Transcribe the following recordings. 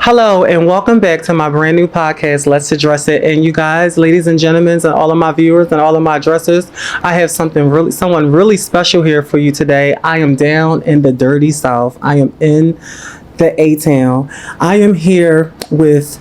Hello and welcome back to my brand new podcast, Let's Address It. And you guys, ladies and gentlemen, and all of my viewers and all of my addressers, I have someone really special here for you today. I am down in the dirty South. I am in the A-Town. I am here with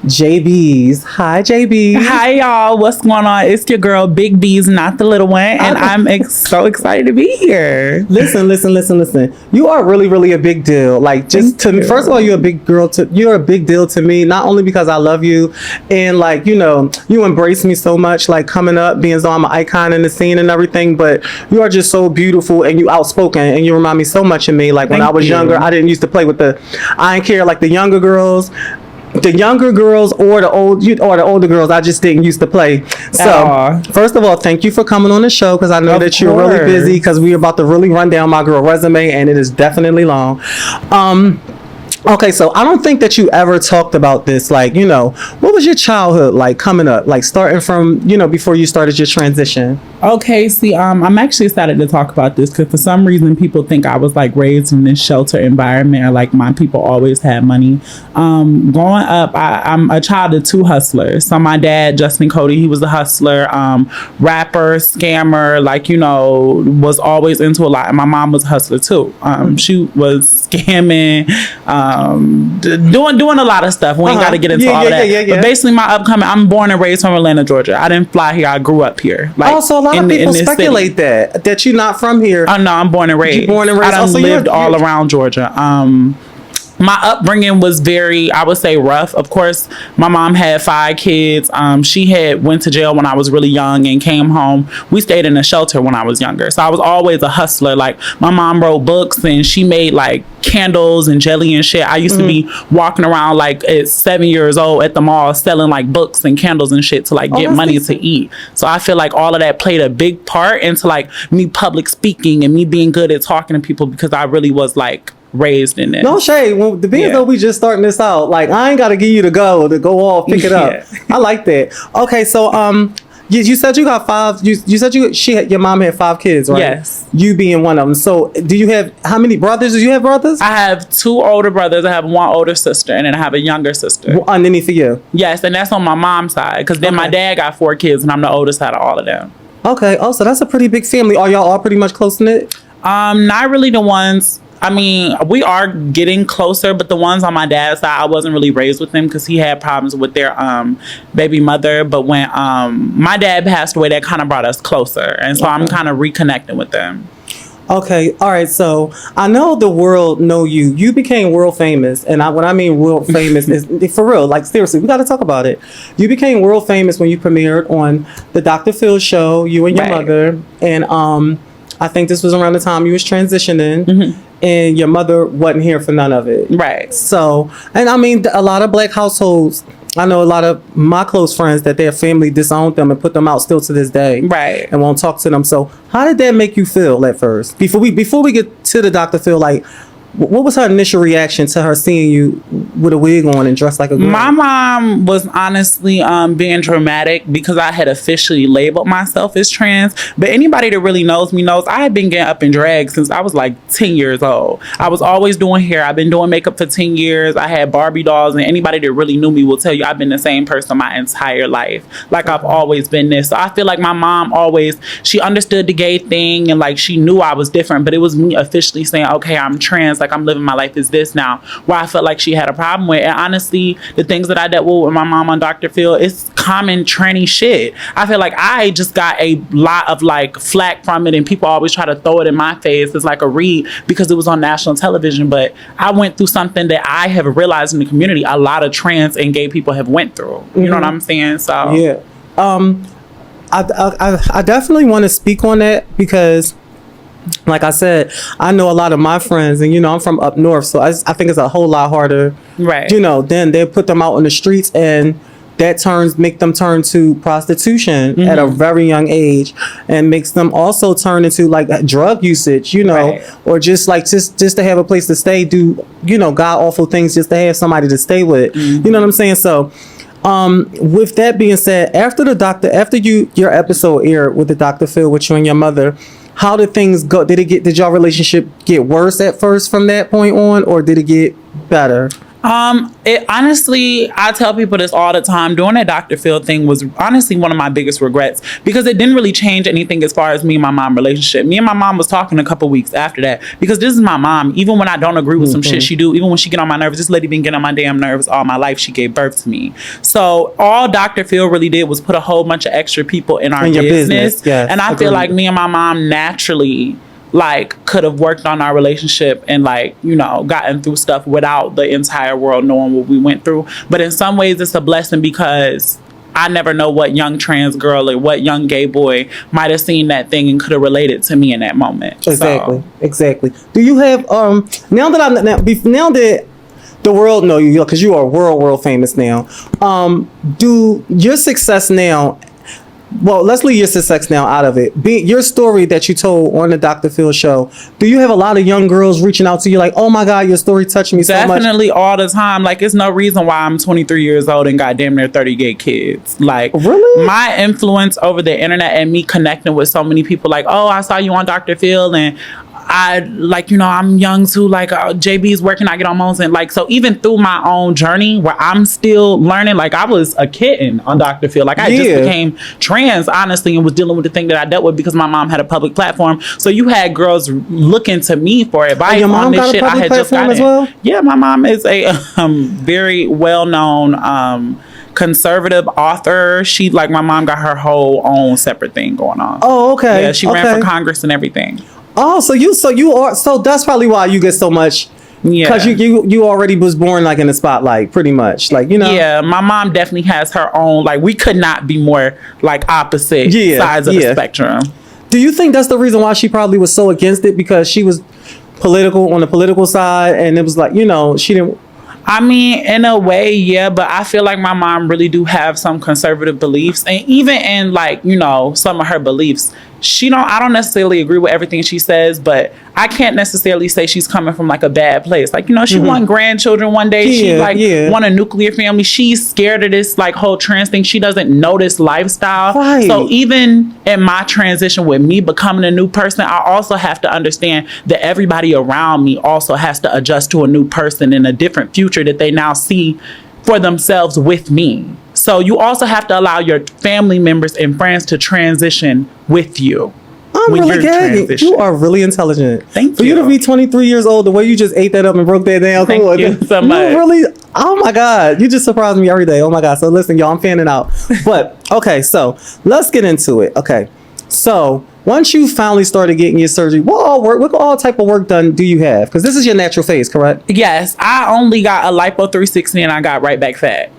JAYBIEZ. Hi, JAYBIEZ. Hi, y'all. What's going on? It's your girl, Big B's, not the little one, and I'm so excited to be here. Listen. You are really a big deal. Like, just to me, first of all, you're a big deal to me. Not only because I love you, and like you embrace me so much. Like coming up, being so I'm an icon in the scene and everything. But you are just so beautiful and you outspoken, and you remind me so much of me. Like when I was younger, I didn't used to play with I didn't care like the younger girls. The younger girls or the older girls, I just didn't used to play. So, first of all, thank you for coming on the show because I know that you're really busy because we're about to really run down my girl resume and it is definitely long. Okay, so I don't think that you ever talked about this. Like, what was your childhood like coming up? Like starting from, before you started your transition. Okay, see, I'm actually excited to talk about this because for some reason people think I was like raised in this shelter environment or like my people always had money. Growing up, I'm a child of two hustlers. So my dad, Justin Cody, he was a hustler, rapper, scammer, was always into a lot. And my mom was a hustler too. She was scamming, doing a lot of stuff. We ain't got to get into all of that. But basically, I'm born and raised from Atlanta, Georgia. I didn't fly here. I grew up here. So a lot of people speculate that you're not from here. Oh no, I'm born and raised. I done lived all around Georgia. My upbringing was very, I would say, rough. Of course, my mom had 5 kids. She had went to jail when I was really young and came home. We stayed in a shelter when I was younger. So I was always a hustler. Like my mom wrote books and she made like candles and jelly and shit. I used to be walking around like at 7 years old at the mall selling like books and candles and shit to like get money to eat. So I feel like all of that played a big part into like me public speaking and me being good at talking to people because I really was like raised in it. No shade. Well, the being though we just starting this out, like I ain't gotta give you to go off, pick it up. I like that. Okay, so you said you got 5. You said your mom had 5 kids, right? Yes. You being one of them. So do you have how many brothers? Do you have brothers? I have 2 older brothers. I have 1 older sister, and then I have a younger sister. Underneath of you? Yes, and that's on my mom's side because then my dad got 4 kids, and I'm the oldest out of all of them. Okay. Oh, so that's a pretty big family. Are y'all all pretty much close knit? Not really the ones. I mean, we are getting closer, but the ones on my dad's side, I wasn't really raised with them because he had problems with their baby mother. But when my dad passed away, that kind of brought us closer. And so I'm kind of reconnecting with them. Okay. All right. So I know the world know you. You became world famous. And when I mean world famous is for real. Like seriously, we got to talk about it. You became world famous when you premiered on the Dr. Phil show, you and your mother. And I think this was around the time you was transitioning. And your mother wasn't here for none of it. Right. So, and I mean, a lot of black households, I know a lot of my close friends that their family disowned them and put them out still to this day. Right. And won't talk to them. So how did that make you feel at first? Before we get to the Dr. Phil, like, what was her initial reaction to her seeing you with a wig on and dressed like a girl? My mom was honestly being dramatic because I had officially labeled myself as trans. But anybody that really knows me knows I had been getting up in drag since I was like 10 years old. I was always doing hair. I've been doing makeup for 10 years. I had Barbie dolls, and anybody that really knew me will tell you I've been the same person my entire life. Like I've always been this. So I feel like my mom she understood the gay thing and like she knew I was different, but it was me officially saying, okay, I'm trans. Like I'm living my life as this now, where I felt like she had a problem with. And honestly, the things that I dealt with my mom on Dr. Phil, it's common tranny shit. I feel like I just got a lot of like flack from it, and people always try to throw it in my face as like a read because it was on national television. But I went through something that I have realized in the community a lot of trans and gay people have went through. You know what I'm saying? So yeah, I definitely want to speak on that because, like I said, I know a lot of my friends, and I'm from up north, so I think it's a whole lot harder. Right. Then they put them out on the streets, and that make them turn to prostitution at a very young age, and makes them also turn into like drug usage, or just to have a place to stay, do god awful things just to have somebody to stay with. You know what I'm saying? So with that being said, after your episode aired with the Dr. Phil with you and your mother, how did things go? Did y'all relationship get worse at first from that point on, or did it get better? It honestly, I tell people this all the time. Doing that Dr. Phil thing was honestly one of my biggest regrets because it didn't really change anything as far as me and my mom relationship. Me and my mom was talking a couple weeks after that because this is my mom. Even when I don't agree with some shit she do, even when she get on my nerves, this lady been getting on my damn nerves all my life. She gave birth to me. So all Dr. Phil really did was put a whole bunch of extra people in our business. Yes, and I feel like me and my mom naturally like could have worked on our relationship and like, you know, gotten through stuff without the entire world knowing what we went through. But in some ways it's a blessing because I never know what young trans girl or what young gay boy might have seen that thing and could have related to me in that moment. Exactly. Do you have now that the world know you because you are world famous now, do your success now, well, let's leave your success now out of it. Your story that you told on the Dr. Phil show, do you have a lot of young girls reaching out to you like, oh my God, your story touched me so much? Definitely all the time. Like, it's no reason why I'm 23 years old and got damn near 30 gay kids. Like, really? My influence over the internet and me connecting with so many people like, oh, I saw you on Dr. Phil and I like, you know, I'm young too, like JAYBIEZ working, I get on moans and like, so even through my own journey where I'm still learning, like I was a kitten on Dr. Phil, like I just became trans honestly and was dealing with the thing that I dealt with because my mom had a public platform. So you had girls looking to me for advice on this shit I had just gotten. As well? Yeah, my mom is a very well-known conservative author. She like my mom got her whole own separate thing going on. Oh, okay. Yeah, she ran for Congress and everything. Oh, so that's probably why you get so much. Yeah, because you already was born like in the spotlight, pretty much, like, you know. Yeah, my mom definitely has her own. Like, we could not be more like opposite sides of the spectrum. Do you think that's the reason why she probably was so against it, because she was political on the political side, and it was like, you know, she didn't. I mean, in a way, yeah, but I feel like my mom really do have some conservative beliefs, and even in like, you know, some of her beliefs, I don't necessarily agree with everything she says, but I can't necessarily say she's coming from like a bad place. Like, you know, she want grandchildren one day. She want a nuclear family. She's scared of this like whole trans thing. She doesn't know this lifestyle. Right. So even in my transition with me becoming a new person, I also have to understand that everybody around me also has to adjust to a new person in a different future that they now see for themselves with me. So you also have to allow your family members and friends to transition with you. I'm really gagging. You are really intelligent. Thank you. For you to be 23 years old, the way you just ate that up and broke that down. Thank you so much. You really, oh my God, you just surprise me every day. Oh my God. So listen, y'all, I'm fanning out. But okay, so let's get into it. Okay, so once you finally started getting your surgery, what all type of work done do you have? Because this is your natural phase, correct? Yes, I only got a lipo 360 and I got right back fat.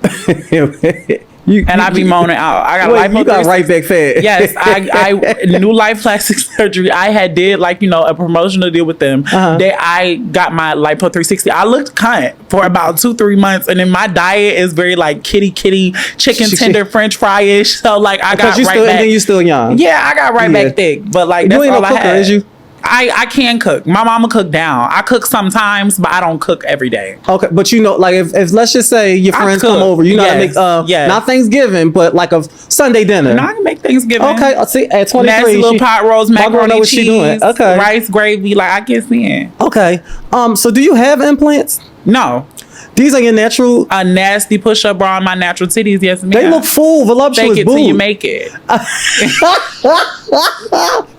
I be moaning out. I got lipo. You got right back fat. Yes, I new life plastic surgery. I had did like, you know, a promotional deal with them. I got my lipo 360. I looked cunt for about 2-3 months, and then my diet is very like kitty chicken tender French fry-ish. So like I got right back. And then you still young. Yeah, I got right back thick. But like that's all I had. Is you? I can cook. My mama cook down. I cook sometimes, but I don't cook every day. Okay, but you know, like if let's just say your friends come over, you know how to make not Thanksgiving, but like a Sunday dinner. No, I can make Thanksgiving. Okay, see at 23, nasty little pot roast, macaroni cheese, she doing. Okay, rice gravy. Like I get in. Okay, so do you have implants? No. These are your natural. A nasty push-up bra on my natural titties. Yes, ma'am. They look full, voluptuous. Fake it till you make it.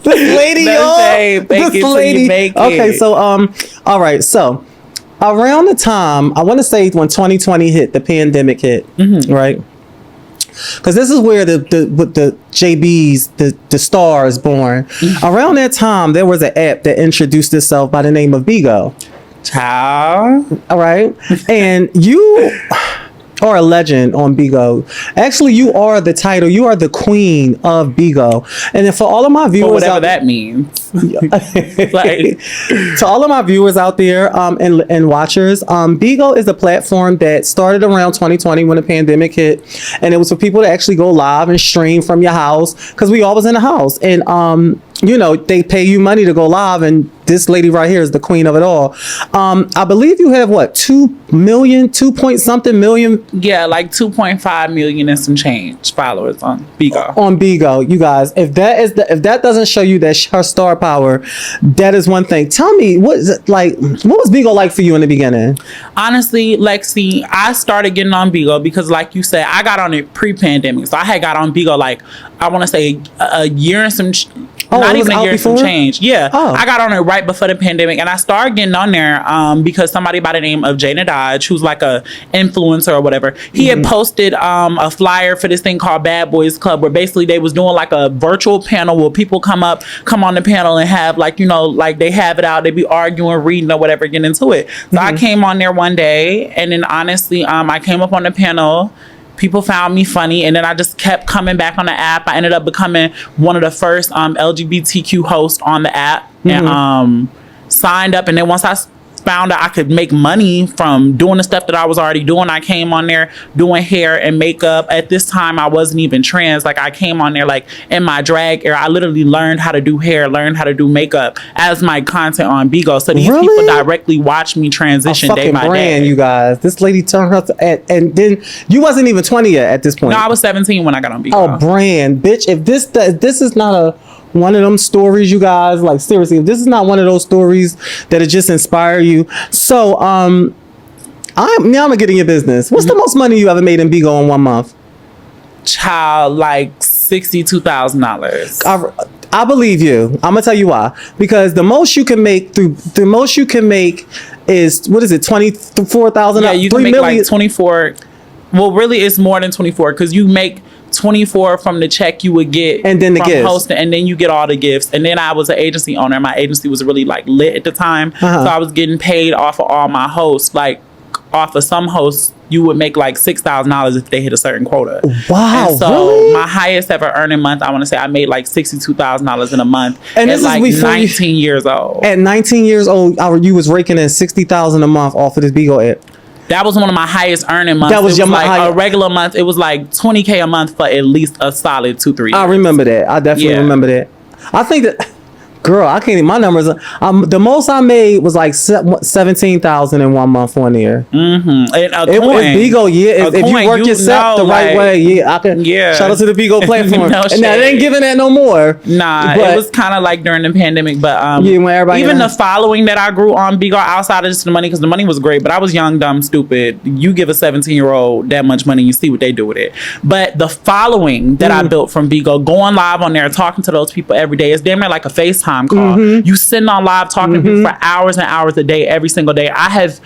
This lady, Okay, so all right, so around the time I want to say when 2020 hit, the pandemic hit, right? Because this is where the JAYBIEZ, the star is born. Around that time, there was an app that introduced itself by the name of Bigo. Child. All right. And you are a legend on Bigo. Actually, you are the title. You are the queen of Bigo. And for all of my viewers, whatever that means. Like, to all of my viewers out there and watchers, Bigo is a platform that started around 2020 when the pandemic hit, and it was for people to actually go live and stream from your house, because we all was in the house, and you know, they pay you money to go live and this lady right here is the queen of it all. I believe you have what, 2 point something million? Yeah, like 2.5 million and some change followers on Bigo. On Bigo, you guys. If that doesn't show you that her star power, that is one thing. Tell me, what is it like? What was Bigo like for you in the beginning? Honestly, Lexi, I started getting on Bigo because, like you said, I got on it pre-pandemic. So I had got on Bigo like, I want to say a year and some, not even a year and some change. Yeah, I got on it right before the pandemic, and I started getting on there because somebody by the name of Dodge, who's like a influencer or whatever, he had posted a flyer for this thing called Bad Boys Club, where basically they was doing like a virtual panel where people come on the panel and have like, you know, like they have it out, they be arguing, reading or whatever, getting into it. So I came on there one day, and then honestly, I came up on the panel. People found me funny, and then I just kept coming back on the app. I ended up becoming one of the first LGBTQ hosts on the app, and signed up. And then once I found out I could make money from doing the stuff that I was already doing, I came on there doing hair and makeup. At this time, I wasn't even trans. Like, I came on there like in my drag era. I literally learned how to do hair, learned how to do makeup as my content on Bigo. So these people directly watch me transition day by day. You guys, this lady turned her and then you wasn't even 20 yet at this point. No, I was 17 when I got on Bigo. Oh, brand, bitch! If this is not one of them stories, you guys, like seriously, if this is not one of those stories that'll just inspire you. So I'm gonna get in your business. What's the most money you ever made in Bigo in 1 month? Child, like $62,000. I believe you. I'm gonna tell you why. Because the most you can make is, what is it, 24,000? Yeah, you can make like 24. Well, really, it's more than 24 because you make 24 from the check you would get, and then the from gifts, hosting, and then you get all the gifts. And then I was an agency owner. My agency was really like lit at the time, so I was getting paid off of all my hosts. Like, off of some hosts, you would make like $6,000 if they hit a certain quota. Wow! And so really? My highest ever earning month, I want to say I made like $62,000 in a month. And at this like is 19 years old. At 19 years old, you was raking in $60,000 a month off of this Bigo app. That was one of my highest earning months. That was your like a regular month. It was like $20K a month for at least a solid 2-3 years. I remember that. I definitely remember that. I think that, girl, I can't even, my numbers. The most I made was like 17,000 in 1 month, 1 year. Mm-hmm. And it was Bigo, yeah. If you work yourself the right way, yeah, I can. Yeah. Shout out to the Bigo platform. No, and now they ain't giving that no more. Nah, but it was kind of like during the pandemic, but yeah, when everybody even the following that I grew on Bigo outside of just the money, because the money was great, but I was young, dumb, stupid. You give a 17-year-old that much money, you see what they do with it. But the following that I built from Bigo, going live on there, talking to those people every day, it's damn near like a FaceTime call. You sitting on live talking to people for hours and hours a day, every single day. I have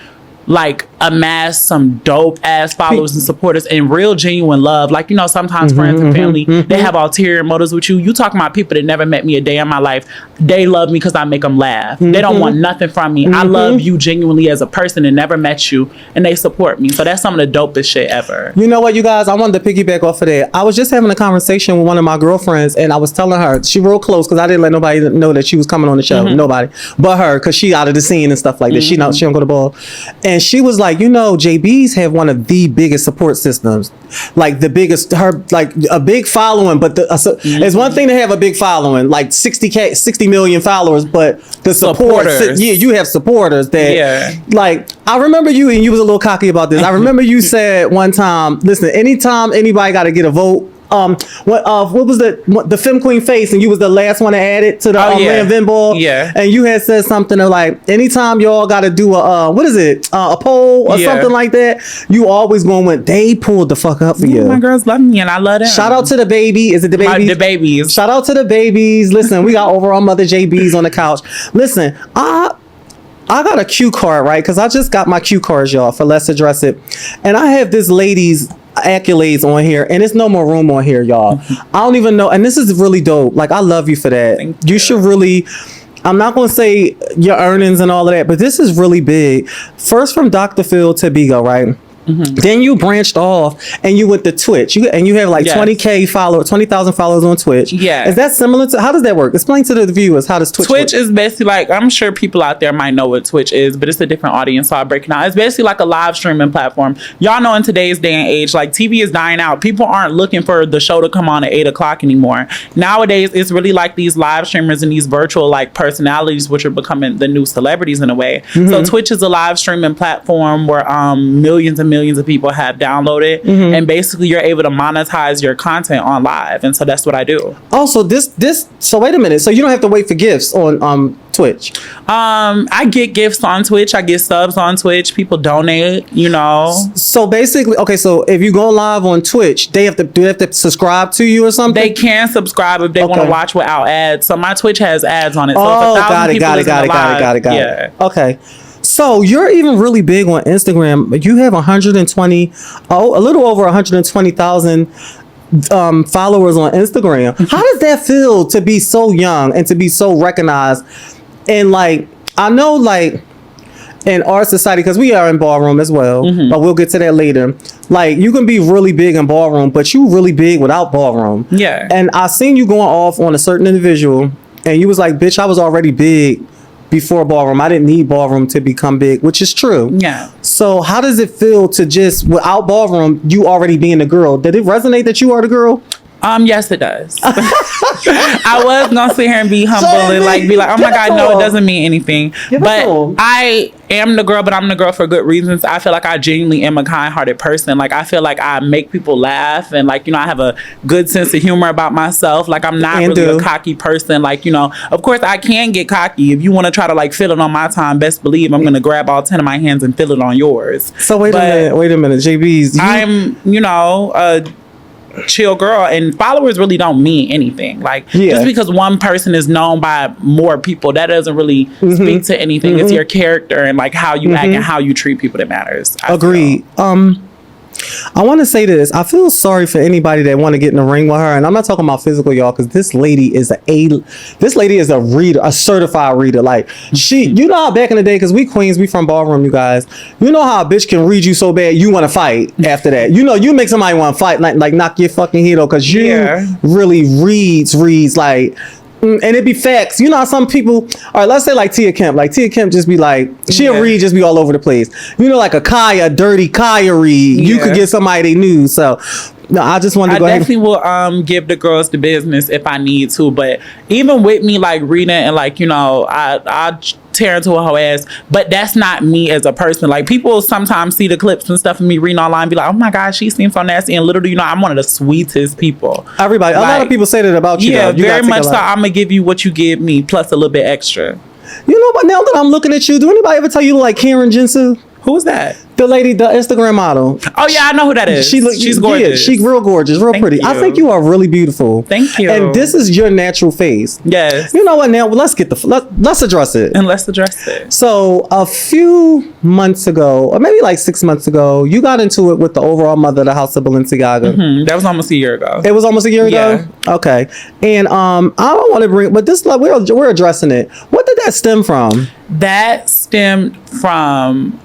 like amassed some dope ass followers and supporters and real genuine love. Like, you know, sometimes friends and family, they have ulterior motives with you. You talking about people that never met me a day in my life. They love me because I make them laugh. They don't want nothing from me. I love you genuinely as a person and never met you, and they support me. So that's some of the dopest shit ever. You know what, you guys? I wanted to piggyback off of that. I was just having a conversation with one of my girlfriends, and I was telling her, she real close because I didn't let nobody know that she was coming on the show. Nobody but her, because she out of the scene and stuff like that. She don't go to ball. And she was like, you know, JAYBIEZ have one of the biggest support systems, like the biggest, like a big following. But it's one thing to have a big following, like 60 million followers, but the supporters, you have supporters that, like, I remember you, and you was a little cocky about this. I remember you said one time, listen, anytime anybody got to get a vote, what was the Femme Queen face, and you was the last one to add it to the Land Venball, and you had said something like, anytime y'all got to do a a poll or something like that, you always going with, they pulled the fuck up for you. My girls love me, and I love them. Shout out to the baby. Is it the baby? The babies. Shout out to the babies. Listen, we got overall mother JAYBIEZ on the couch. Listen, I got a cue card, right? Because I just got my cue cards, y'all, for Let's Address It, and I have this lady's accolades on here, and it's no more room on here, y'all. I don't even know, and this is really dope. Like, I love you for that. Thank you. You should really, I'm not going to say your earnings and all of that, but this is really big. First, from Dr. Phil to Bigo, right? Then you branched off and you went to Twitch. You have like 20,000 followers on Twitch. Yeah. Is that similar to, how does that work? Explain to the viewers, how does Twitch work? Twitch is basically like, I'm sure people out there might know what Twitch is, but it's a different audience, so I'll break it down. It's basically like a live streaming platform. Y'all know in today's day and age, like TV is dying out. People aren't looking for the show to come on at 8 o'clock anymore. Nowadays, it's really like these live streamers and these virtual like personalities, which are becoming the new celebrities in a way. So Twitch is a live streaming platform where millions and millions of people have downloaded, and basically you're able to monetize your content on live, and so that's what I do. Oh, so so wait a minute. So you don't have to wait for gifts on Twitch? I get gifts on Twitch. I get subs on Twitch. People donate, you know. So basically, okay, so if you go live on Twitch, do they have to subscribe to you or something? They can subscribe if they want to watch without ads. So my Twitch has ads on it. So oh, got it. Okay. So you're even really big on Instagram. You have a little over 120,000 followers on Instagram. How does that feel to be so young and to be so recognized? And like, I know like in our society, because we are in Ballroom as well, but we'll get to that later. Like, you can be really big in Ballroom, but you really big without Ballroom. Yeah. And I seen you going off on a certain individual, and you was like, bitch, I was already big before Ballroom. I didn't need Ballroom to become big, which is true. Yeah. So how does it feel to just, without Ballroom, you already being the girl? Did it resonate that you are the girl? Yes, it does. I was gonna sit here and be humble and like be like, oh my God, no, it doesn't mean anything. But I am the girl, but I'm the girl for good reasons. I feel like I genuinely am a kind-hearted person. Like, I feel like I make people laugh, and like, you know, I have a good sense of humor about myself. Like, I'm not really a cocky person. Like, you know, of course I can get cocky. If you want to try to like fill it on my time, best believe I'm gonna grab all 10 of my hands and fill it on yours. So wait a minute, JAYBIEZ. I'm, you know, chill girl, and followers really don't mean anything. Like, just because one person is known by more people, that doesn't really speak to anything. It's your character and like how you act and how you treat people that matters. Agreed. I want to say this. I feel sorry for anybody that want to get in the ring with her, and I'm not talking about physical, y'all, because this lady is a reader, a certified reader. Like, you know how back in the day, because we queens, we from Ballroom, you guys. You know how a bitch can read you so bad you want to fight after that. You know, you make somebody want to fight, like knock your fucking head off, because you really reads like. And it be facts. You know how some people, all right, let's say like Tia Kemp. Like, Tia Kemp just be like, she'll read, just be all over the place. You know, like a dirty Kaya read. You could get somebody they knew. So, no, I just wanted to go ahead. I definitely will give the girls the business if I need to. But even with me, like, reading and, like, you know, I tear into a whole ass. But that's not me as a person. Like, people sometimes see the clips and stuff of me reading online and be like, oh my God, she seems so nasty. And little do you know, I'm one of the sweetest people. Everybody, a lot of people say that about you. Yeah, very much so. I'm going to give you what you give me, plus a little bit extra. You know, but now that I'm looking at you, do anybody ever tell you like Karen Jinsu? Who's that? The lady, the Instagram model. Oh yeah, I know who that is. She's gorgeous. Yeah, she's real gorgeous, real pretty. You. I think you are really beautiful. Thank you. And this is your natural face. Yes. You know what? Now let's address it. And let's address it. So a few months ago, or maybe like 6 months ago, you got into it with the overall mother of the house of Balenciaga. That was almost a year ago. It was almost a year ago. Okay. And I don't want to bring, but this, like, we're addressing it. What did that stem from? That stemmed from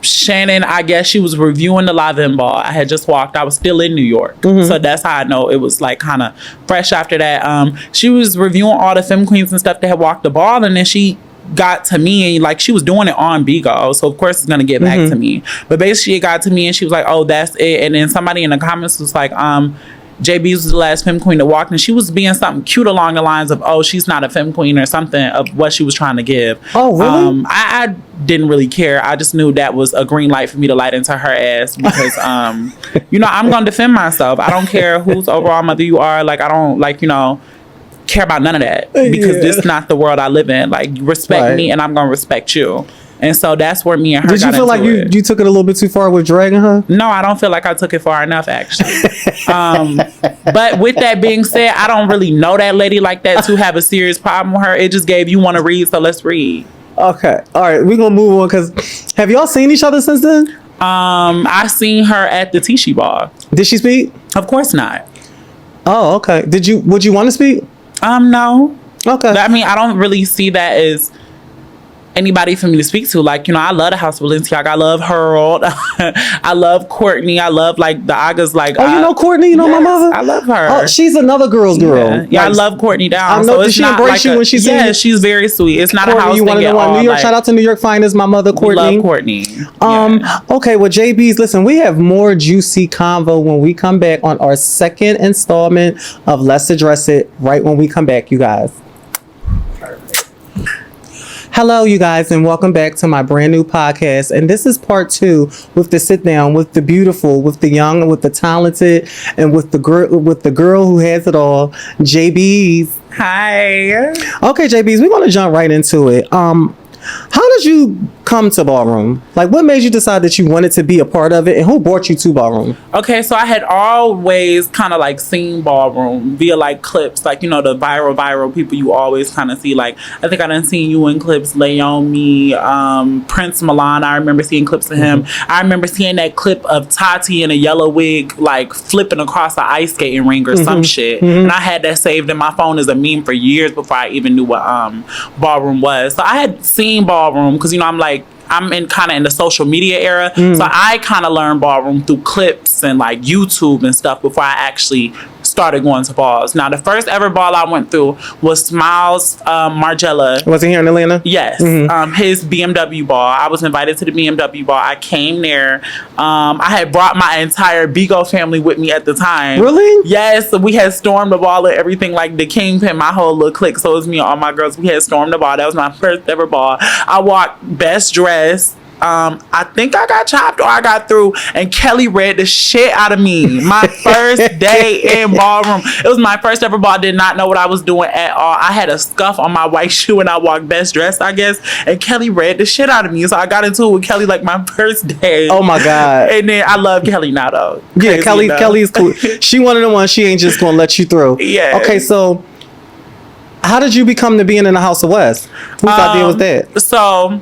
Shannon. I guess she was reviewing the Live In Ball. I had just walked. I was still in New York. So that's how I know it was like kind of fresh after that. She was reviewing all the femme queens and stuff that had walked the ball, and then she got to me, and like she was doing it on Bigo, so of course it's gonna get back to me. But basically it got to me and she was like, oh, that's it. And then somebody in the comments was like, JAYBIEZ was the last femme queen that walked, and she was being something cute along the lines of, oh, she's not a femme queen, or something of what she was trying to give. Oh, really? I didn't really care. I just knew that was a green light for me to light into her ass, because you know, I'm gonna defend myself. I don't care whose overall mother you are. Like, I don't, like, you know, care about none of that, because this is not the world I live in. Like, respect me and I'm gonna respect you. And so that's where me and her got into it. Did you feel like you took it a little bit too far with dragging her? No, I don't feel like I took it far enough, actually. But with that being said, I don't really know that lady like that to have a serious problem with her. It just gave you want to read, so let's read. Okay. All right. We're going to move on, because have y'all seen each other since then? I seen her at the Tishy Ball. Did she speak? Of course not. Oh, okay. Would you want to speak? No. Okay. I mean, I don't really see that as anybody for me to speak to. Like, I love the House of Balenciaga. I love Harold. I love Courtney. I love like the Agas. Like, you know Courtney? You know my mother? I love her. Oh, she's another girl's girl. Yeah, I love Courtney down. I know. So Did she embrace you when she said? Yeah, she's very sweet. It's not Courtney, a house you thing at all. New York. Shout out to New York Finest, my mother Courtney. Love Courtney. Okay, well, JB's, listen, we have more juicy convo when we come back on our second installment of Let's Address It right when we come back, you guys. Hello, you guys, and welcome back to my brand new podcast. And this is part 2 with the sit down with the beautiful, with the young, with the talented, and with the girl who has it all, JAYBIEZ. Hi. Okay, JAYBIEZ, we're gonna jump right into it. How did you come to Ballroom? Like, what made you decide that you wanted to be a part of it, and who brought you to Ballroom? Okay, so I had always kind of like seen Ballroom via like clips, like, the viral people you always kind of see. Like, I think I done seen you in clips, Lay On Me, Prince Milan. I remember seeing clips of him. I remember seeing that clip of Tati in a yellow wig, like flipping across an ice skating ring or some shit. And I had that saved in my phone as a meme for years before I even knew what Ballroom was. So I had seen Ballroom because, I'm in kind of in the social media era. So I kind of learned Ballroom through clips and like YouTube and stuff before I actually started going to balls. Now, the first ever ball I went through was Smiles Margiela. Was he here in Atlanta? Yes. His BMW ball. I was invited to the BMW ball. I came there. I had brought my entire Bigo family with me at the time. Really? Yes. So we had stormed the ball and everything, like the Kingpin, my whole little clique. So it was me and all my girls. We had stormed the ball. That was my first ever ball. I walked best dressed. I think I got chopped or I got through, and Kelly read the shit out of me. My first day in Ballroom. It was my first ever ball. I did not know what I was doing at all. I had a scuff on my white shoe and I walked best dressed, I guess, and Kelly read the shit out of me. So I got into it with Kelly like my first day. Oh my God. And then I love Kelly now though. Yeah, Kelly's cool. She one of the ones, she ain't just gonna let you through. Yeah. Okay, so how did you become to being in the House of West? Whose idea was that? So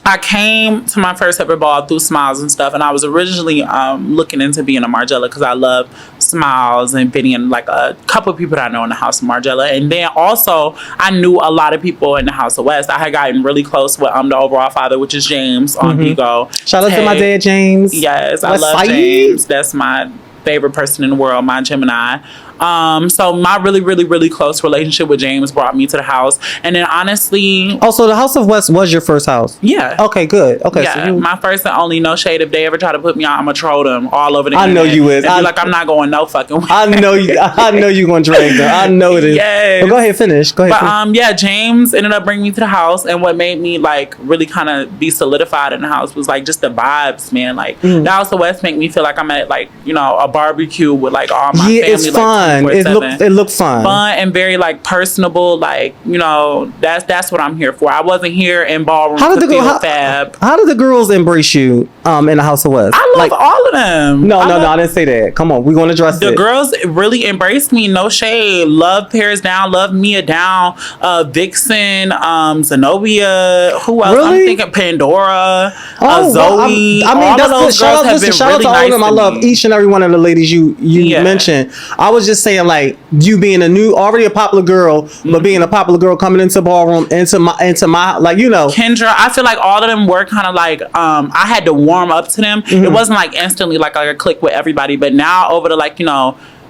I came to my first ever ball through Smiles and stuff, and I was originally looking into being a Margiela because I love Smiles and Benny and like a couple of people that I know in the House of Margiela. And then also I knew a lot of people in the House of West. I had gotten really close with the overall father, which is James on Bigo. Shout out to my dad, James. Yes, I love James. That's my favorite person in the world, my Gemini. So my really, really, really close relationship with James brought me to the house. And then honestly... Oh, so the House of West was your first house? Yeah. Okay, good. Okay, yeah, so my first and only. No shade. If they ever try to put me on, I'm gonna troll them all over the internet. I know you is. I'm not going no fucking way. I know you gonna drag them. I know it is. Yes. But go ahead, finish. But yeah, James ended up bringing me to the house, and what made me like really kind of be solidified in the house was like just the vibes, man. Like the House of West make me feel like I'm at like a barbecue with like all my family. It's fun. Like, it looked fun. Fun and very like personable. Like that's what I'm here for. I wasn't here in Ballroom to feel fab. How did the girls embrace you in the House of West? I love all of them. No, I didn't say that. Come on, we're gonna address the girls really embraced me. No shade. Love Paris down. Love Mia down. Vixen. Zenobia. Who else? Really? I'm thinking Pandora. Oh, Zoe. I mean, all that's of those good. girls have been Shout really out to all nice of them. I love each and every one of the ladies you mentioned. I was just saying, like, you being already a popular girl, but being a popular girl coming into Ballroom, into my like, Kendra, I feel like all of them were kind of like I had to warm up to them. It wasn't like instantly like a click with everybody, but now over the like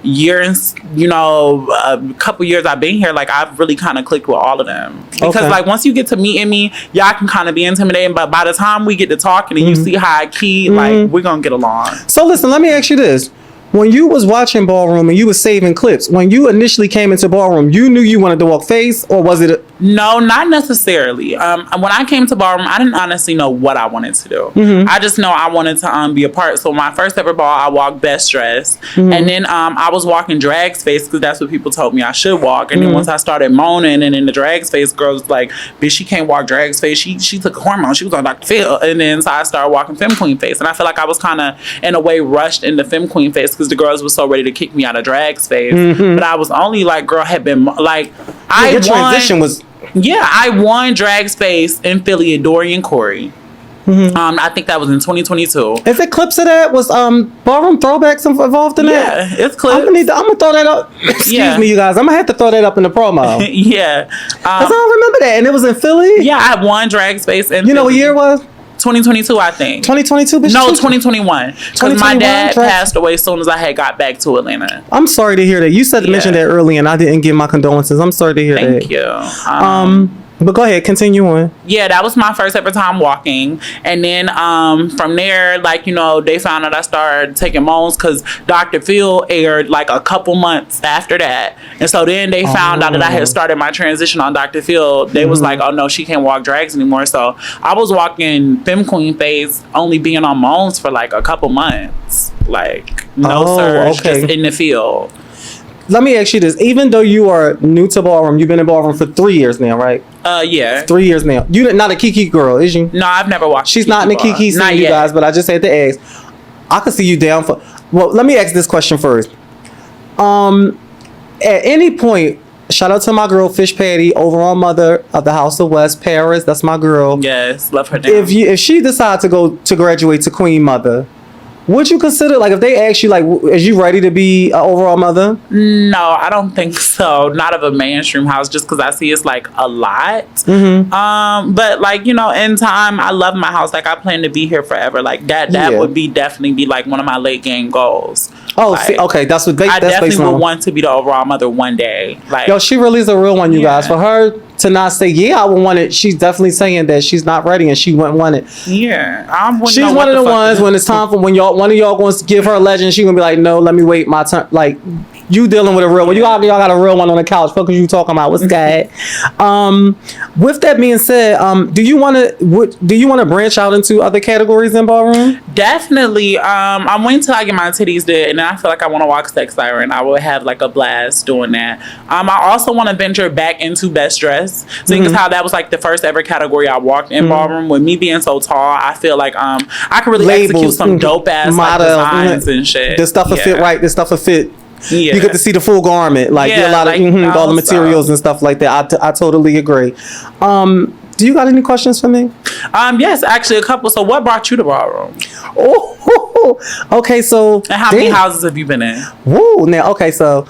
years, a couple years I've been here, like I've really kind of clicked with all of them because like once you get to meeting me, y'all can kind of be intimidating, but by the time we get to talking and you see how I key, like we're gonna get along. So listen, let me ask you this. When you was watching Ballroom and you was saving clips, when you initially came into Ballroom, you knew you wanted to walk face, or was it? No, not necessarily. When I came to Ballroom, I didn't honestly know what I wanted to do. I just know I wanted to be a part. So my first ever ball, I walked best dressed, and then I was walking drag space because that's what people told me I should walk. And then once I started moaning, and in the drag space, girls was like, "Bitch, she can't walk drag space. She took a hormone. She was on Dr. Phil." And then so I started walking femme queen face, and I feel like I was kind of in a way rushed into femme queen face because the girls were so ready to kick me out of drag space. But I was only like, girl had been like, your transition was. Yeah, I won drag space in Philly at Dorian Corey. I think that was in 2022. Is it clips of that? Was Ballroom Throwbacks involved in that? Yeah, it's clips. I'm gonna throw that up. Excuse me, you guys. I'm gonna have to throw that up in the promo. Yeah. Cause I don't remember that. And it was in Philly? Yeah, I have one drag space in You know what year it was? 2022, I think. 2022? No, 2021. Because my dad passed away as soon as I had got back to Atlanta. I'm sorry to hear that. You mentioned that early and I didn't give my condolences. I'm sorry to hear that. Thank you. But go ahead, continue on. Yeah, that was my first ever time walking. And then from there, like, you know, they found out I started taking moans because Dr. Phil aired like a couple months after that. And so then they found out that I had started my transition on Dr. Phil. They was like, oh no, she can't walk drags anymore. So I was walking Femme Queen phase, only being on moans for like a couple months. Like, no surge, just in the field. Let me ask you this. Even though you are new to Ballroom, you've been in Ballroom for 3 years now, right? Yeah. 3 years now. You're not a Kiki girl, is you? No, I've never watched. She's not in the Kiki scene, you guys, but I just had to ask. I could see you down for... Well, let me ask this question first. At any point, shout out to my girl, Fish Patty, overall mother of the House of West, Paris. That's my girl. Yes, love her down. If she decides to go to graduate to Queen Mother, would you consider, like, if they ask you, like, is you ready to be an overall mother? No, I don't think so. Not of a mainstream house, just because I see it's, like, a lot. But, like, you know, in time, I love my house. Like, I plan to be here forever. Like, that would definitely be, like, one of my late game goals. Oh, like, see, okay. That's what I definitely would want to be the overall mother one day. Like, yo, she really is a real one, you guys. For her to not say, yeah, I would want it, she's definitely saying that she's not ready and she wouldn't want it. Yeah, she's one of the ones when it's time for when one of y'all wants to give her a legend, she gonna be like, no, let me wait my turn. Like, you dealing with a real one. Y'all got a real one on the couch. Fuck, you talking about? What's that? With that being said, do you want to branch out into other categories in Ballroom? Definitely. I'm waiting till I get my titties did, and then I feel like I want to walk sex siren. I will have like a blast doing that. I also want to venture back into best dress, seeing as how that was like the first ever category I walked in Ballroom. With me being so tall, I feel like I could really execute some dope ass like, designs and shit. This stuff will fit right. This stuff will fit. Yeah. You get to see the full garment, like a lot of all the materials and stuff like that. I totally agree. Do you got any questions for me? Yes, actually a couple. So what brought you to Ballroom? Okay, so and how many houses have you been in? Woo, now okay, so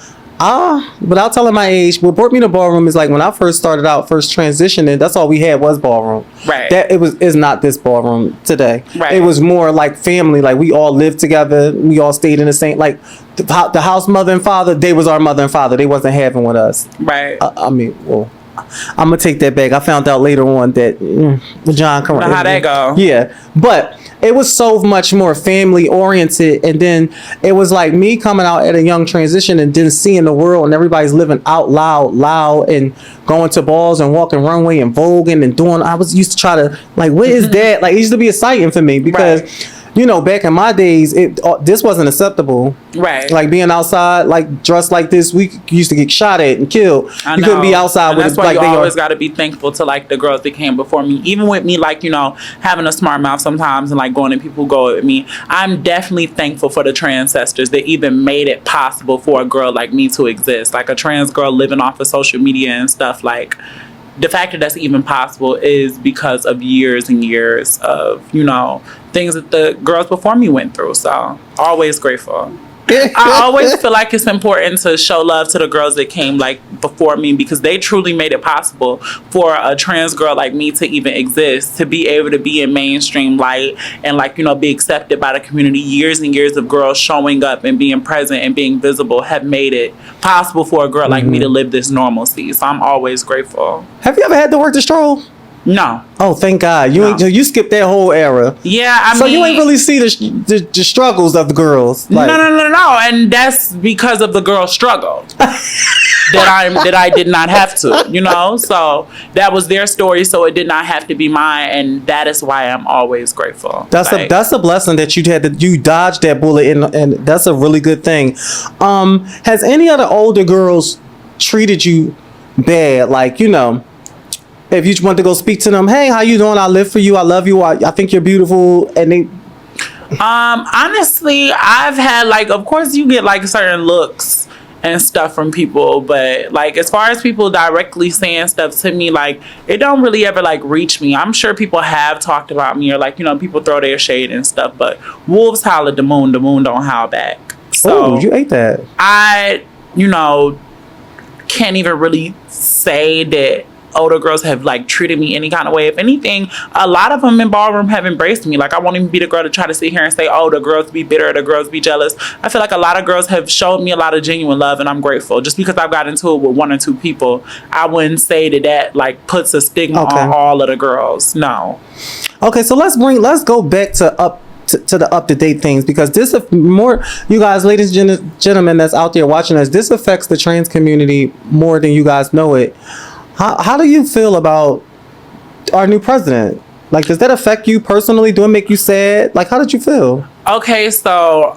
without telling my age, what brought me to Ballroom is like when I first started out, first transitioning, that's all we had was Ballroom. Right. That is not this Ballroom today. Right. It was more like family. Like we all lived together. We all stayed in the same, like the house mother and father, they was our mother and father. They wasn't having with us. Right. I mean, well, I'm gonna take that back. I found out later on that John. How'd that go? Yeah, but it was so much more family oriented, and then it was like me coming out at a young transition and then seeing the world and everybody's living out loud and going to balls and walking runway and voguing and doing. I was used to try to like, what is that? Like, it used to be exciting for me because. Right. You know, back in my days, this wasn't acceptable. Right. Like being outside, like dressed like this, we used to get shot at and killed. You couldn't be outside with it. That's why you always got to be thankful to like the girls that came before me. Even with me, like, you know, having a smart mouth sometimes and like going to people who go with me, I'm definitely thankful for the transcestors that even made it possible for a girl like me to exist. Like a trans girl living off of social media and stuff. Like, the fact that that's even possible is because of years and years of, you know, things that the girls before me went through. So always grateful. I always feel like it's important to show love to the girls that came like before me because they truly made it possible for a trans girl like me to even exist, to be able to be in mainstream light and like, you know, be accepted by the community. Years and years of girls showing up and being present and being visible have made it possible for a girl like me to live this normalcy. So I'm always grateful. Have you ever had to work the stroll? No. Oh, thank God. You skipped that whole era. Yeah, I mean... So you ain't really see the struggles of the girls. Like, No. And that's because of the girl struggle. that I did not have to, you know? So that was their story, so it did not have to be mine, and that is why I'm always grateful. That's a blessing that you dodged that bullet, and that's a really good thing. Has any other older girls treated you bad? Like, you know... If you want to go speak to them, hey, how you doing? I live for you. I love you. I think you're beautiful. And they... Honestly, I've had like, of course you get like certain looks and stuff from people, but like as far as people directly saying stuff to me, like it don't really ever like reach me. I'm sure people have talked about me, or like, you know, people throw their shade and stuff, but wolves howl at the moon don't howl back. So oh, you ate that. I, you know, can't even really say that older girls have like treated me any kind of way. If anything, a lot of them in Ballroom have embraced me. Like I won't even be the girl to try to sit here and say, oh, the girls be bitter, the girls be jealous. I feel like a lot of girls have showed me a lot of genuine love, and I'm grateful. Just because I've got into it with one or two people, I wouldn't say that like puts a stigma on all of the girls. No. Okay, so let's go back to the up-to-date things, because this is more, you guys, ladies and gentlemen that's out there watching us, this affects the trans community more than you guys know it. How do you feel about our new president? Like, does that affect you personally? Do it make you sad? Like, how did you feel? Okay, so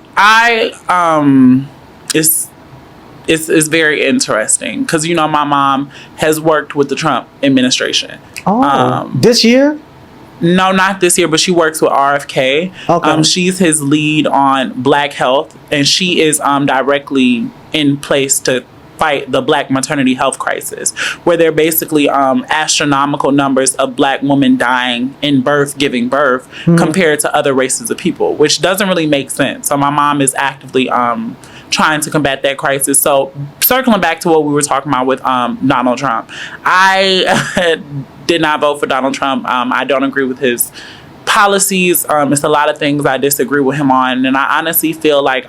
it's very interesting because, you know, my mom has worked with the Trump administration. Oh, this year? No, not this year, but she works with RFK. Okay. She's his lead on Black health, and she is directly in place to fight the Black maternity health crisis, where there are basically astronomical numbers of Black women dying in giving birth, compared to other races of people, which doesn't really make sense. So my mom is actively trying to combat that crisis. So circling back to what we were talking about with Donald Trump, I did not vote for Donald Trump. I don't agree with his policies. It's a lot of things I disagree with him on, and I honestly feel like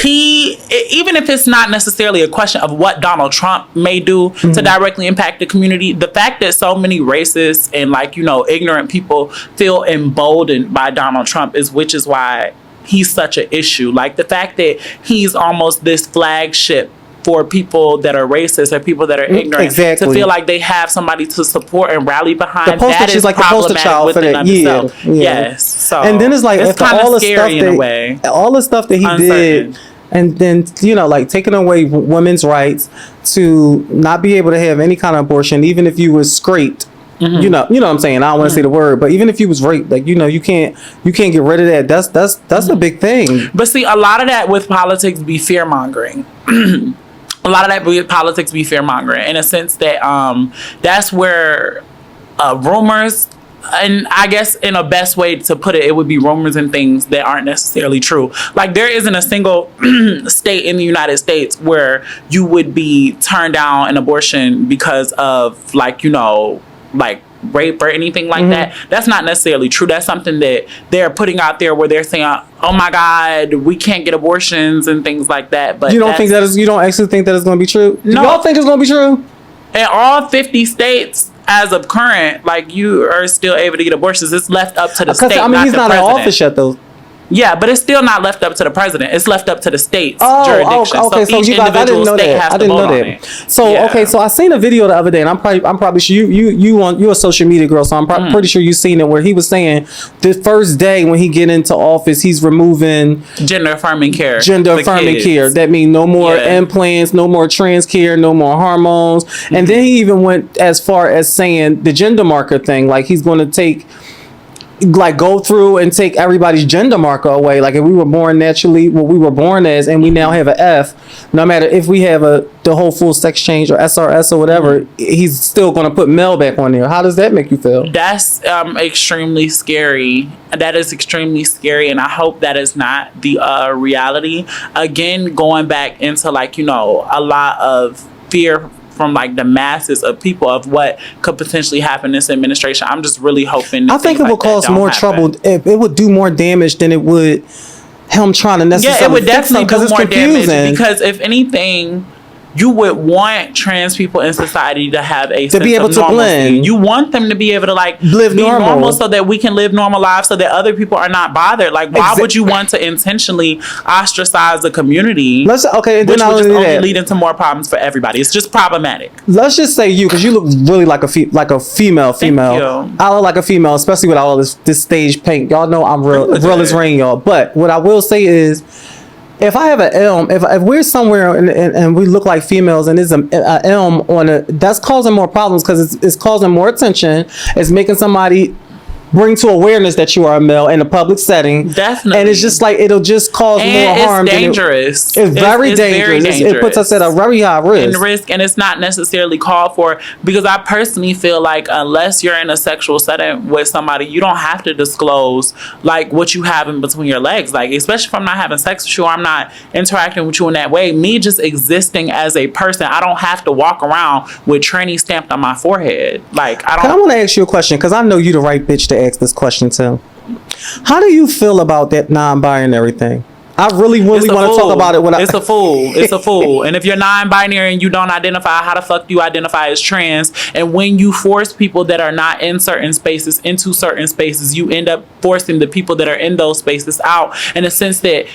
even if it's not necessarily a question of what Donald Trump may do to directly impact the community, the fact that so many racist and, like, you know, ignorant people feel emboldened by Donald Trump which is why he's such an issue. Like the fact that he's almost this flagship for people that are racist or people that are ignorant, to feel like they have somebody to support and rally behind. That is like the poster child for that. Yeah. Yes. So, and then it's like, it's kind of scary in a way. All the stuff that he did, and then, you know, like taking away women's rights to not be able to have any kind of abortion, even if you was scraped. You know what I'm saying? I don't want to say the word, but even if you was raped, like, you know, you can't get rid of that. That's a big thing. But see, a lot of that with politics be fear mongering. A lot of that with politics be fear mongering in a sense that that's where rumors, and I guess in a best way to put it, it would be rumors and things that aren't necessarily true. Like there isn't a single state in the United States where you would be turned down an abortion because of, like, you know, like rape or anything like that. That's not necessarily true. That's something that they're putting out there where they're saying, oh my God, we can't get abortions and things like that. But you don't actually think that it's going to be true? No. Y'all think it's going to be true? In all 50 states, as of current, like, you are still able to get abortions. It's left up to the state. I mean, he's not in office yet, though. Yeah, but it's still not left up to the president. It's left up to the state's jurisdiction. Okay, so each you guys, I didn't know that. I didn't know that. So okay, so I seen a video the other day, and I'm probably sure you're a social media girl, so I'm pretty sure you've seen it, where he was saying the first day when he get into office, he's removing gender affirming care. That means no more implants, no more trans care, no more hormones, and then he even went as far as saying the gender marker thing, like he's going to go through and take everybody's gender marker away. Like if we were born naturally what we were born as, and we now have an F, no matter if we have the whole full sex change or SRS or whatever, he's still going to put male back on there. How does that make you feel? That's extremely scary. That is extremely scary, and I hope that is not the reality. Again, going back into, like, you know, a lot of fear from, like, the masses of people of what could potentially happen in this administration. I'm just really hoping. I think it would cause more trouble. It would do more damage than it would him trying to necessarily. Yeah, it would definitely do more confusing. Damage, because if anything, you would want trans people in society to have to be able to blend. You want them to be able to, like, live normal, so that we can live normal lives, so that other people are not bothered. Like, why would you want to intentionally ostracize the community? Which would just only lead into more problems for everybody. It's just problematic. Let's just say you, because you look really like a female. Thank you. I look like a female, especially with all this stage paint. Y'all know I'm real as rain, y'all. But what I will say is, if I have an elm, if we're somewhere and we look like females and there's an elm on that's causing more problems, because it's causing more attention. It's making somebody bring to awareness that you are a male in a public setting. Definitely. And it's just like, it'll just cause more harm. It's dangerous. It's very dangerous. It puts us at a very high risk. And it's not necessarily called for, because I personally feel like unless you're in a sexual setting with somebody, you don't have to disclose like what you have in between your legs. Like, especially if I'm not having sex with you, I'm not interacting with you in that way. Me just existing as a person, I don't have to walk around with tranny stamped on my forehead. Like, I want to ask you a question, because I know you the right bitch to ask this question to. How do you feel about that non-binary thing? I really want to talk about it. It's a fool. It's a fool. And if you're non-binary and you don't identify, how the fuck do you identify as trans? And when you force people that are not in certain spaces into certain spaces, you end up forcing the people that are in those spaces out, in a sense that